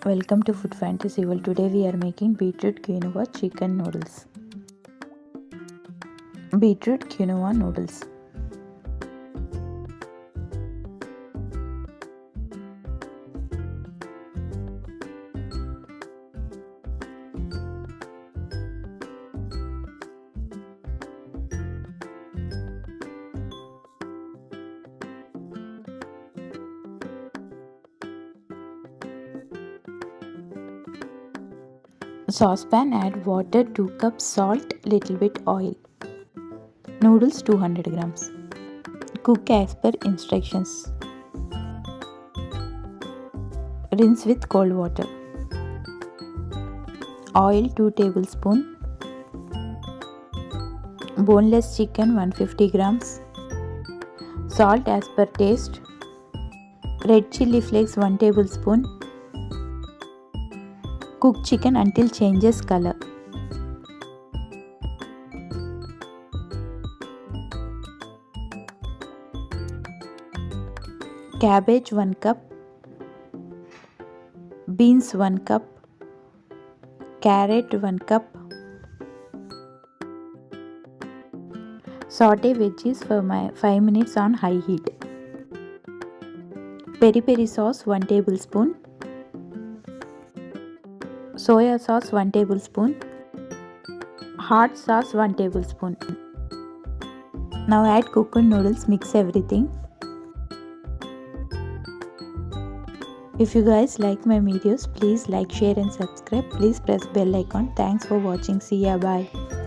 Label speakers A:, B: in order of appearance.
A: Welcome to Food Fantasy World. Today we are making beetroot quinoa chicken noodles. Beetroot quinoa noodles. Saucepan, add water 2 cups, salt, little bit oil. Noodles 200 grams. Cook as per instructions. Rinse with cold water. Oil 2 tablespoons. Boneless chicken 150 grams. Salt as per taste. Red chili flakes 1 tablespoon. Cook chicken until changes color. Cabbage 1 cup. Beans 1 cup. Carrot 1 cup. Saute veggies for 5 minutes on high heat. Peri peri sauce 1 tablespoon. Soya sauce 1 tablespoon. Hot sauce 1 tablespoon. Now add cooked noodles, mix everything. If you guys like my videos, please like, share and subscribe. Please press bell icon. Thanks for watching. See ya. Bye.